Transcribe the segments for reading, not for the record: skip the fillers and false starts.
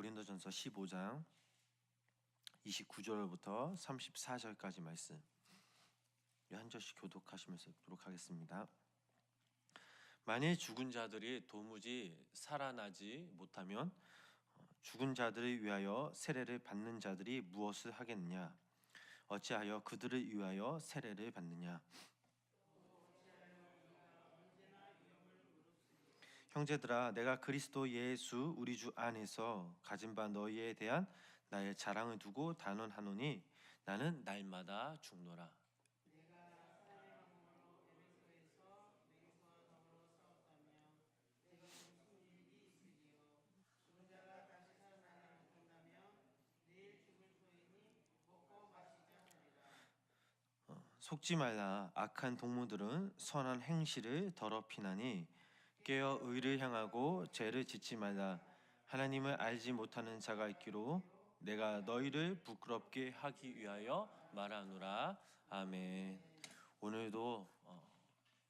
고린도전서 15장 29절부터 34절까지 말씀 한 절씩 교독하시면서 읽도록 하겠습니다. 만일 죽은 자들이 도무지 살아나지 못하면 죽은 자들을 위하여 세례를 받는 자들이 무엇을 하겠느냐? 어찌하여 그들을 위하여 세례를 받느냐? 형제들아, 내가 그리스도 예수 우리 주 안에서 가진 바 너희에 대한 나의 자랑을 두고 단언하노니 나는 날마다 죽노라. 속지 말라. 악한 동무들은 선한 행실을 더럽히나니 깨어 의를 향하고 죄를 짓지 말라. 하나님을 알지 못하는 자가 있기로 내가 너희를 부끄럽게 하기 위하여 말하노라. 아멘. 오늘도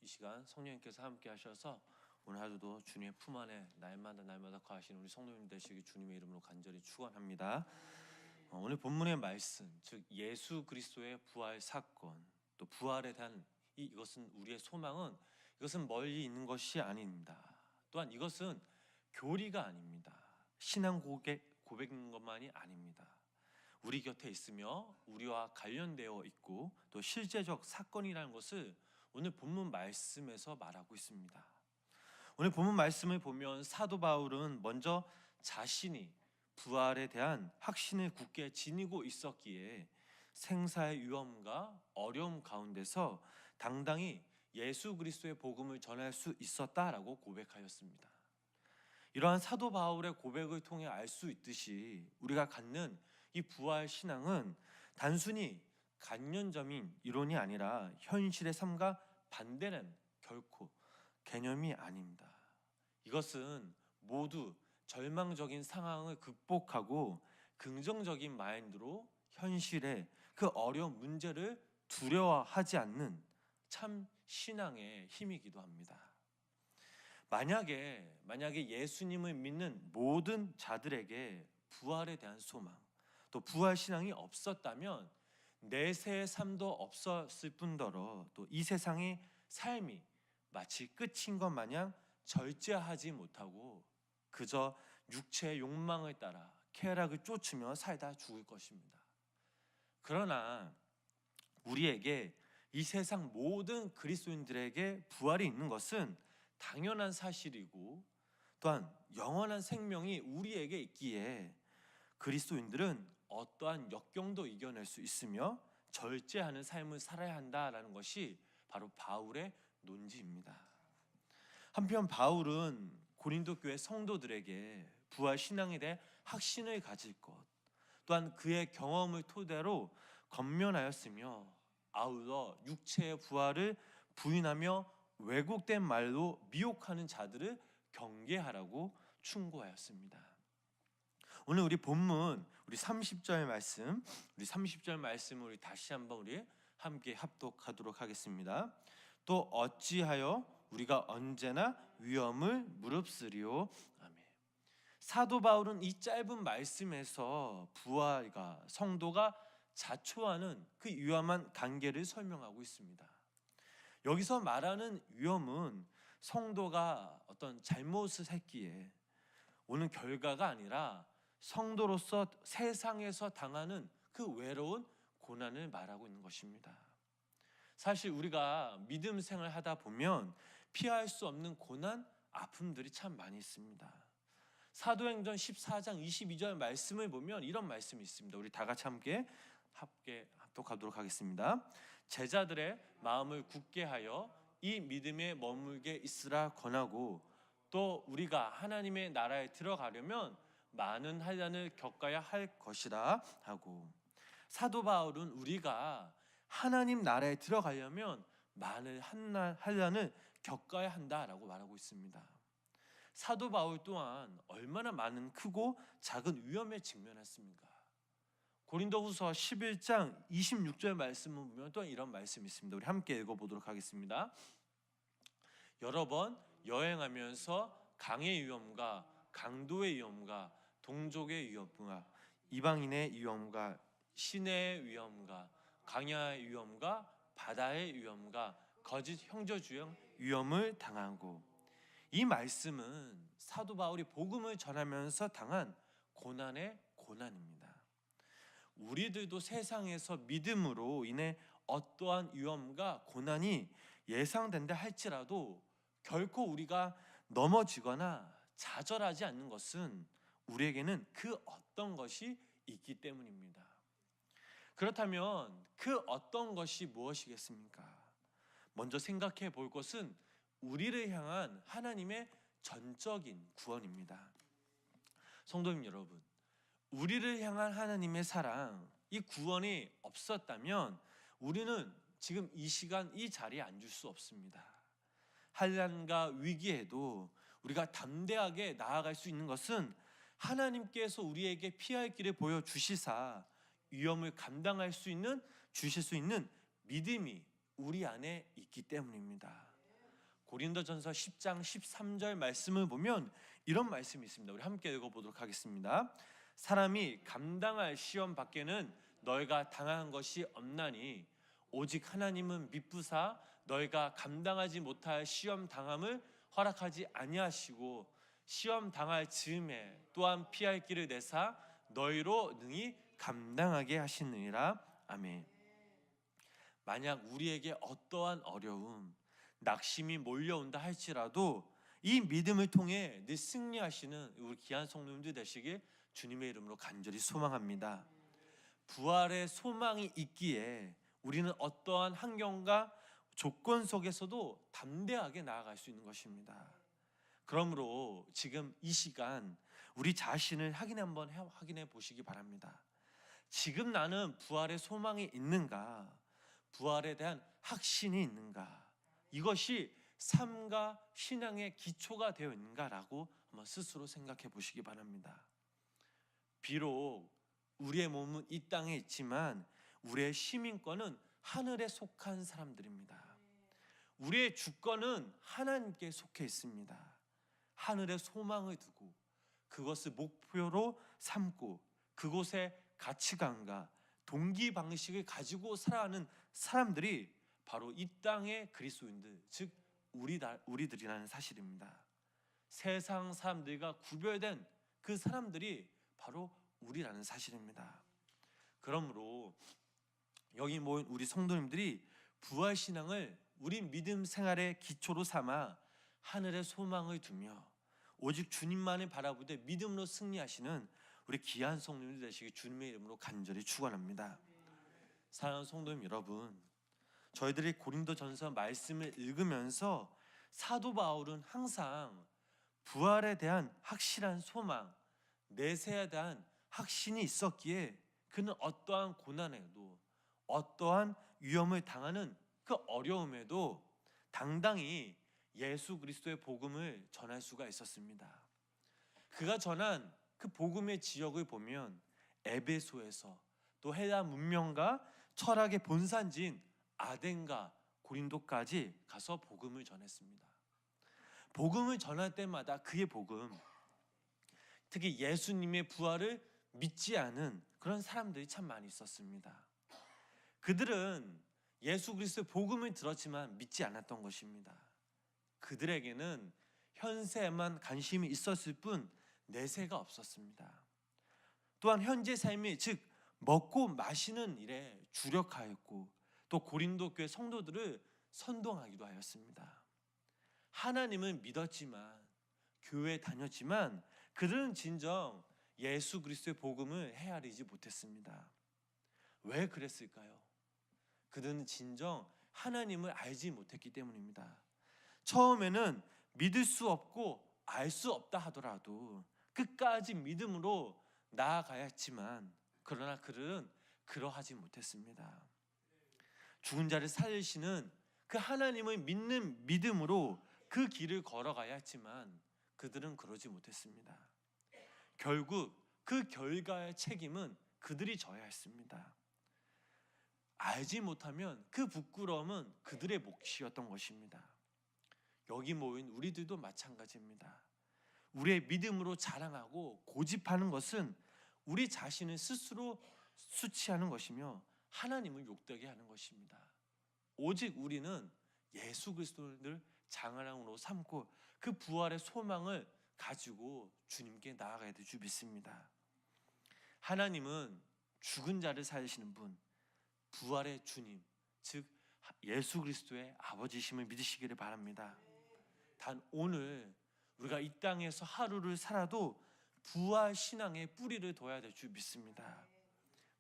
이 시간 성령님께서 함께 하셔서 오늘 하루도 주님의 품 안에 날마다 거하시는 우리 성도님 되시기 주님의 이름으로 간절히 축원합니다. 오늘 본문의 말씀, 즉 예수 그리스도의 부활 사건, 또 부활에 대한 이것은 우리의 소망은 이것은 멀리 있는 것이 아닙니다. 또한 이것은 교리가 아닙니다. 신앙 고백인 것만이 아닙니다. 우리 곁에 있으며 우리와 관련되어 있고 또 실제적 사건이라는 것을 오늘 본문 말씀에서 말하고 있습니다. 오늘 본문 말씀을 보면 사도 바울은 먼저 자신이 부활에 대한 확신을 굳게 지니고 있었기에 생사의 위험과 어려움 가운데서 당당히 예수 그리스도의 복음을 전할 수 있었다라고 고백하였습니다. 이러한 사도 바울의 고백을 통해 알 수 있듯이 우리가 갖는 이 부활 신앙은 단순히 관념적인 이론이 아니라 현실의 삶과 반대는 결코 개념이 아닙니다. 이것은 모두 절망적인 상황을 극복하고 긍정적인 마인드로 현실의 그 어려운 문제를 두려워하지 않는 참 신앙의 힘이기도 합니다. 만약에 예수님을 믿는 모든 자들에게 부활에 대한 소망, 또 부활 신앙이 없었다면 내세의 삶도 없었을 뿐더러 또 이 세상의 삶이 마치 끝인 것 마냥 절제하지 못하고 그저 육체의 욕망을 따라 쾌락을 쫓으며 살다 죽을 것입니다. 그러나 우리에게 이 세상 모든 그리스도인들에게 부활이 있는 것은 당연한 사실이고 또한 영원한 생명이 우리에게 있기에 그리스도인들은 어떠한 역경도 이겨낼 수 있으며 절제하는 삶을 살아야 한다라는 것이 바로 바울의 논지입니다. 한편 바울은 고린도 교회 성도들에게 부활 신앙에 대해 확신을 가질 것, 또한 그의 경험을 토대로 권면하였으며 아울러 육체의 부활을 부인하며 왜곡된 말로 미혹하는 자들을 경계하라고 충고하였습니다. 오늘 우리 본문 우리 30절 말씀을 우리 다시 한번 우리 함께 합독하도록 하겠습니다. 또 어찌하여 우리가 언제나 위험을 무릅쓰리요. 아멘. 사도 바울은 이 짧은 말씀에서 부활과 성도가 자초하는 그 위험한 관계를 설명하고 있습니다. 여기서 말하는 위험은 성도가 어떤 잘못을 했기에 오는 결과가 아니라 성도로서 세상에서 당하는 그 외로운 고난을 말하고 있는 것입니다. 사실 우리가 믿음 생활을 하다 보면 피할 수 없는 고난, 아픔들이 참 많이 있습니다. 사도행전 14장 22절 말씀을 보면 이런 말씀이 있습니다. 우리 다 같이 함께 합독하도록 하겠습니다. 제자들의 마음을 굳게 하여 이 믿음에 머물게 있으라 권하고 또 우리가 하나님의 나라에 들어가려면 많은 환난을 겪어야 할 것이라 하고, 사도 바울은 우리가 하나님 나라에 들어가려면 많은 환난을 겪어야 한다라고 말하고 있습니다. 사도 바울 또한 얼마나 많은 크고 작은 위험에 직면했습니까? 고린도후서 11장 26절 말씀을 보면 또 이런 말씀이 있습니다. 우리 함께 읽어보도록 하겠습니다. 여러 번 여행하면서 강의 위험과 강도의 위험과 동족의 위험과 이방인의 위험과 시내의 위험과 강야의 위험과 바다의 위험과 거짓 형제주의 위험을 당하고, 이 말씀은 사도 바울이 복음을 전하면서 당한 고난의 고난입니다. 우리들도 세상에서 믿음으로 인해 어떠한 위험과 고난이 예상된다 할지라도 결코 우리가 넘어지거나 좌절하지 않는 것은 우리에게는 그 어떤 것이 있기 때문입니다. 그렇다면 그 어떤 것이 무엇이겠습니까? 먼저 생각해 볼 것은 우리를 향한 하나님의 전적인 구원입니다. 성도님 여러분, 우리를 향한 하나님의 사랑, 이 구원이 없었다면 우리는 지금 이 시간 이 자리에 앉을 수 없습니다. 환난과 위기에도 우리가 담대하게 나아갈 수 있는 것은 하나님께서 우리에게 피할 길을 보여주시사 위험을 감당할 수 있는, 주실 수 있는 믿음이 우리 안에 있기 때문입니다. 고린도전서 10장 13절 말씀을 보면 이런 말씀이 있습니다. 우리 함께 읽어보도록 하겠습니다. 사람이 감당할 시험 밖에는 너희가 당한 것이 없나니 오직 하나님은 미쁘사 너희가 감당하지 못할 시험 당함을 허락하지 아니하시고 시험 당할 즈음에 또한 피할 길을 내사 너희로 능히 감당하게 하시느니라. 아멘. 만약 우리에게 어떠한 어려움, 낙심이 몰려온다 할지라도 이 믿음을 통해 늘 승리하시는 우리 귀한 성도님들 되시길 주님의 이름으로 간절히 소망합니다. 부활의 소망이 있기에 우리는 어떠한 환경과 조건 속에서도 담대하게 나아갈 수 있는 것입니다. 그러므로 지금 이 시간 우리 자신을 확인해 보시기 바랍니다. 지금 나는 부활의 소망이 있는가? 부활에 대한 확신이 있는가? 이것이 삶과 신앙의 기초가 되어 있는가라고 한번 스스로 생각해 보시기 바랍니다. 비록 우리의 몸은 이 땅에 있지만 우리의 시민권은 하늘에 속한 사람들입니다. 우리의 주권은 하나님께 속해 있습니다. 하늘에 소망을 두고 그것을 목표로 삼고 그곳에 가치관과 동기 방식을 가지고 살아가는 사람들이 바로 이 땅의 그리스도인들, 즉 우리들이라는 사실입니다. 세상 사람들과 구별된 그 사람들이 바로 우리라는 사실입니다. 그러므로 여기 모인 우리 성도님들이 부활 신앙을 우리 믿음 생활의 기초로 삼아 하늘의 소망을 두며 오직 주님만을 바라보되 믿음으로 승리하시는 우리 귀한 성도님들 되시기 주님의 이름으로 간절히 축원합니다. 사랑하는 성도님 여러분, 저희들이 고린도전서 말씀을 읽으면서 사도 바울은 항상 부활에 대한 확실한 소망, 내세에 대한 확신이 있었기에 그는 어떠한 고난에도 어떠한 위험을 당하는 그 어려움에도 당당히 예수 그리스도의 복음을 전할 수가 있었습니다. 그가 전한 그 복음의 지역을 보면 에베소에서 또 헬라 문명과 철학의 본산지인 아덴과 고린도까지 가서 복음을 전했습니다. 복음을 전할 때마다 그의 복음, 특히 예수님의 부활을 믿지 않은 그런 사람들이 참 많이 있었습니다. 그들은 예수 그리스도의 복음을 들었지만 믿지 않았던 것입니다. 그들에게는 현세에만 관심이 있었을 뿐 내세가 없었습니다. 또한 현재 삶이 즉 먹고 마시는 일에 주력하였고 또 고린도 교회 성도들을 선동하기도 하였습니다. 하나님을 믿었지만 교회에 다녔지만 그들은 진정 예수 그리스도의 복음을 헤아리지 못했습니다. 왜 그랬을까요? 그들은 진정 하나님을 알지 못했기 때문입니다. 처음에는 믿을 수 없고 알 수 없다 하더라도 끝까지 믿음으로 나아가야 했지만 그러나 그들은 그러하지 못했습니다. 죽은 자를 살리시는 그 하나님을 믿는 믿음으로 그 길을 걸어가야 했지만 그들은 그러지 못했습니다. 결국 그 결과의 책임은 그들이 져야 했습니다. 알지 못하면 그 부끄러움은 그들의 몫이었던 것입니다. 여기 모인 우리들도 마찬가지입니다. 우리의 믿음으로 자랑하고 고집하는 것은 우리 자신을 스스로 수치하는 것이며 하나님을 욕되게 하는 것입니다. 오직 우리는 예수 그리스도를 장하랑으로 삼고 그 부활의 소망을 가지고 주님께 나아가야 될 줄 믿습니다. 하나님은 죽은 자를 살리시는 분, 부활의 주님, 즉 예수 그리스도의 아버지심을 믿으시기를 바랍니다. 단 오늘 우리가 이 땅에서 하루를 살아도 부활 신앙의 뿌리를 둬야 될 줄 믿습니다.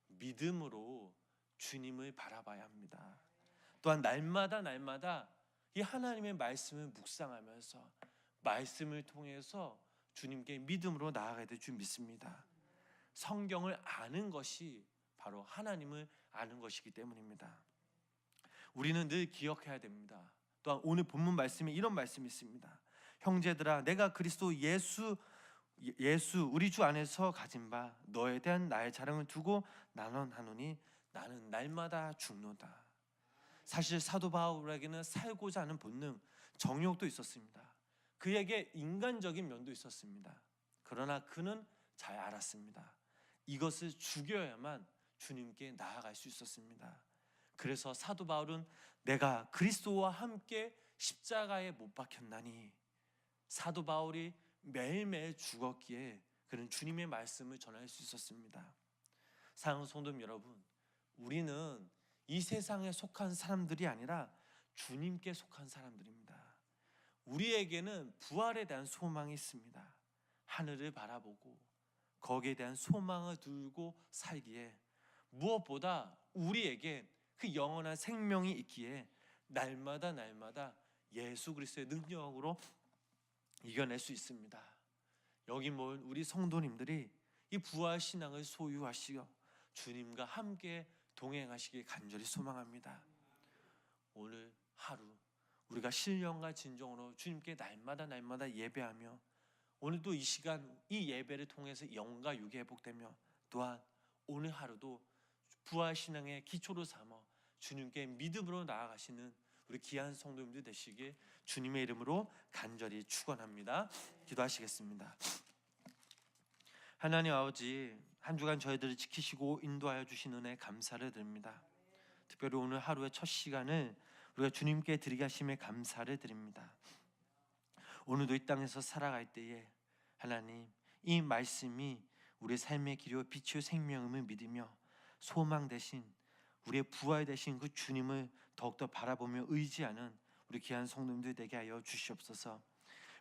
믿음으로 주님을 바라봐야 합니다. 또한 날마다 이 하나님의 말씀을 묵상하면서 말씀을 통해서 주님께 믿음으로 나아가야 될 줄 믿습니다. 성경을 아는 것이 바로 하나님을 아는 것이기 때문입니다. 우리는 늘 기억해야 됩니다. 또한 오늘 본문 말씀에 이런 말씀이 있습니다. 형제들아, 내가 그리스도 예수 우리 주 안에서 가진 바 너에 대한 나의 자랑을 두고 난원하노니 나는 날마다 죽노다. 사실 사도 바울에게는 살고자 하는 본능, 정욕도 있었습니다. 그에게 인간적인 면도 있었습니다. 그러나 그는 잘 알았습니다. 이것을 죽여야만 주님께 나아갈 수 있었습니다. 그래서 사도 바울은 내가 그리스도와 함께 십자가에 못 박혔나니, 사도 바울이 매일매일 죽었기에 그는 주님의 말씀을 전할 수 있었습니다. 사랑하는 성도 여러분, 우리는 이 세상에 속한 사람들이 아니라 주님께 속한 사람들입니다. 우리에게는 부활에 대한 소망이 있습니다. 하늘을 바라보고 거기에 대한 소망을 두고 살기에 무엇보다 우리에게 그 영원한 생명이 있기에 날마다 예수 그리스도의 능력으로 이겨낼 수 있습니다. 여기 모인 우리 성도님들이 이 부활 신앙을 소유하시어 주님과 함께 동행하시길 간절히 소망합니다. 오늘 하루 우리가 신령과 진정으로 주님께 날마다 예배하며 오늘도 이 시간 이 예배를 통해서 영과 육이 회복되며 또한 오늘 하루도 부활 신앙의 기초로 삼아 주님께 믿음으로 나아가시는 우리 귀한 성도님들 되시길 주님의 이름으로 간절히 축원합니다. 기도하시겠습니다. 하나님 아버지, 한 주간 저희들을 지키시고 인도하여 주신 은혜 감사를 드립니다. 특별히 오늘 하루의 첫 시간을 우리가 주님께 드리게 하심에 감사를 드립니다. 오늘도 이 땅에서 살아갈 때에 하나님, 이 말씀이 우리의 삶의 길이요 빛이요 생명임을 믿으며 소망 대신 우리의 부활 대신 그 주님을 더욱더 바라보며 의지하는 우리 귀한 성도님들 되게 하여 주시옵소서.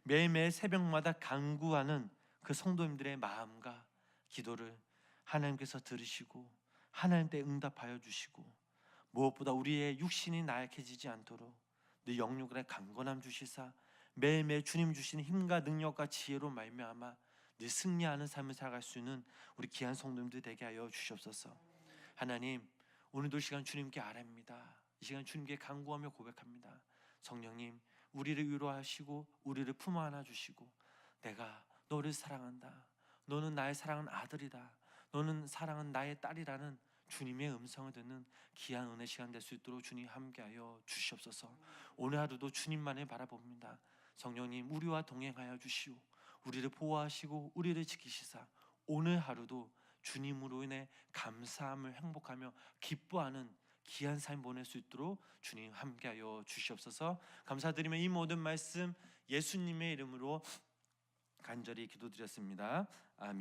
매일매일 새벽마다 간구하는 그 성도님들의 마음과 기도를 하나님께서 들으시고 하나님께 응답하여 주시고 무엇보다 우리의 육신이 나약해지지 않도록 늘 영육간의 강건함 주시사 매일매일 주님 주시는 힘과 능력과 지혜로 말미암아 늘 승리하는 삶을 살아갈 수 있는 우리 귀한 성도님들 되게 하여 주시옵소서. 하나님, 오늘도 시간 주님께 아뢰입니다. 이 시간 주님께 간구하며 고백합니다. 성령님, 우리를 위로하시고 우리를 품어 안아 주시고 내가 너를 사랑한다, 너는 나의 사랑하는 아들이다, 너는 사랑하는 나의 딸이라는 주님의 음성을 듣는 귀한 은혜 시간 될 수 있도록 주님 함께하여 주시옵소서. 오늘 하루도 주님만을 바라봅니다. 성령님, 우리와 동행하여 주시오. 우리를 보호하시고 우리를 지키시사 오늘 하루도 주님으로 인해 감사함을 행복하며 기뻐하는 귀한 삶 보낼 수 있도록 주님 함께하여 주시옵소서. 감사드리며 이 모든 말씀 예수님의 이름으로 간절히 기도드렸습니다. 아멘.